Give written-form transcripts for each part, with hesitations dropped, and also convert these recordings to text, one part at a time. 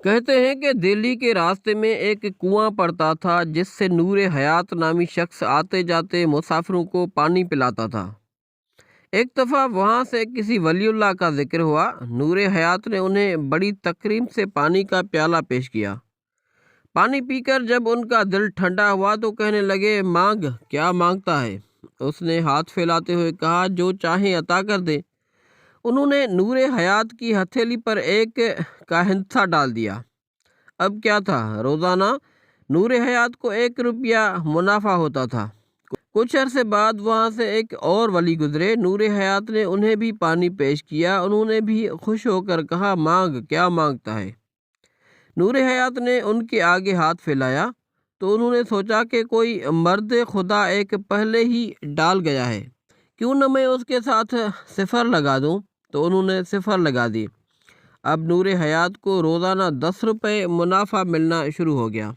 کہتے ہیں کہ دہلی کے راستے میں ایک کنواں پڑتا تھا جس سے نور حیات نامی شخص آتے جاتے مسافروں کو پانی پلاتا تھا۔ ایک دفعہ وہاں سے کسی ولی اللہ کا ذکر ہوا۔ نور حیات نے انہیں بڑی تکریم سے پانی کا پیالہ پیش کیا۔ پانی پی کر جب ان کا دل ٹھنڈا ہوا تو کہنے لگے، مانگ، کیا مانگتا ہے؟ اس نے ہاتھ پھیلاتے ہوئے کہا، جو چاہیں عطا کر دے۔ انہوں نے نور حیات کی ہتھیلی پر ایک کا ہندسہ ڈال دیا۔ اب کیا تھا، روزانہ نور حیات کو 1 روپیہ منافع ہوتا تھا۔ کچھ عرصے بعد وہاں سے ایک اور ولی گزرے۔ نور حیات نے انہیں بھی پانی پیش کیا۔ انہوں نے بھی خوش ہو کر کہا، مانگ، کیا مانگتا ہے؟ نور حیات نے ان کے آگے ہاتھ پھیلایا تو انہوں نے سوچا کہ کوئی مرد خدا ایک پہلے ہی ڈال گیا ہے، کیوں نہ میں اس کے ساتھ 0 لگا دوں؟ تو انہوں نے 0 لگا دی۔ اب نور حیات کو روزانہ 10 روپے منافع ملنا شروع ہو گیا۔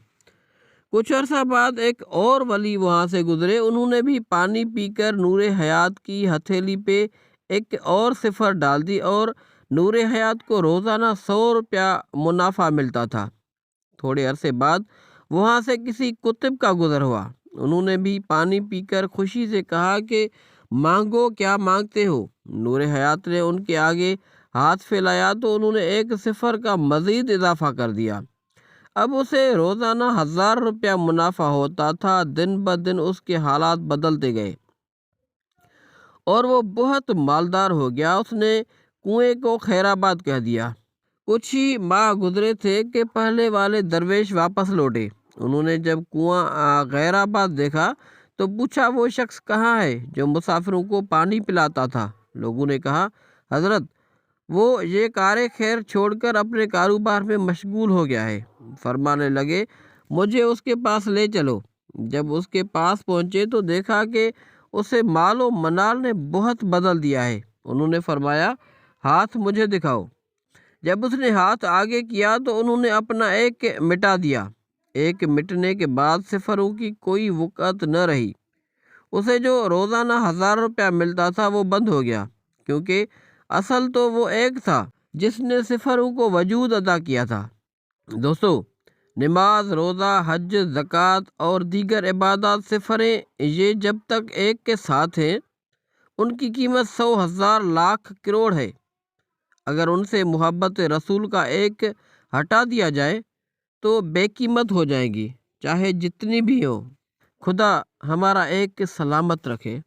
کچھ عرصہ بعد ایک اور ولی وہاں سے گزرے۔ انہوں نے بھی پانی پی کر نور حیات کی ہتھیلی پہ ایک اور 0 ڈال دی اور نور حیات کو روزانہ 100 روپیہ منافع ملتا تھا۔ تھوڑے عرصے بعد وہاں سے کسی کتب کا گزر ہوا۔ انہوں نے بھی پانی پی کر خوشی سے کہا کہ مانگو، کیا مانگتے ہو؟ نور حیات نے ان کے آگے ہاتھ پھیلایا تو انہوں نے ایک 0 کا مزید اضافہ کر دیا۔ اب اسے روزانہ 1000 روپیہ منافع ہوتا تھا۔ دن بدن اس کے حالات بدلتے گئے اور وہ بہت مالدار ہو گیا۔ اس نے کنویں کو خیر آباد کہہ دیا۔ کچھ ہی ماہ گزرے تھے کہ پہلے والے درویش واپس لوٹے۔ انہوں نے جب کنواں خیر آباد دیکھا تو پوچھا، وہ شخص کہاں ہے جو مسافروں کو پانی پلاتا تھا؟ لوگوں نے کہا، حضرت، وہ یہ کار خیر چھوڑ کر اپنے کاروبار میں مشغول ہو گیا ہے۔ فرمانے لگے، مجھے اس کے پاس لے چلو۔ جب اس کے پاس پہنچے تو دیکھا کہ اسے مال و منال نے بہت بدل دیا ہے۔ انہوں نے فرمایا، ہاتھ مجھے دکھاؤ۔ جب اس نے ہاتھ آگے کیا تو انہوں نے اپنا 1 مٹا دیا۔ 1 مٹنے کے بعد 0 کی کوئی وقعت نہ رہی۔ اسے جو روزانہ 1000 روپیہ ملتا تھا وہ بند ہو گیا، کیونکہ اصل تو وہ ایک تھا جس نے 0 کو وجود عطا کیا تھا۔ دوستو، نماز، روزہ، حج، زکوٰۃ اور دیگر عبادات 0 یہ جب تک ایک کے ساتھ ہیں ان کی قیمت 100، 1000، لاکھ، کروڑ ہے۔ اگر ان سے محبت رسول کا 1 ہٹا دیا جائے تو بے قیمت ہو جائے گی، چاہے جتنی بھی ہو۔ خدا ہمارا 1 سلامت رکھے۔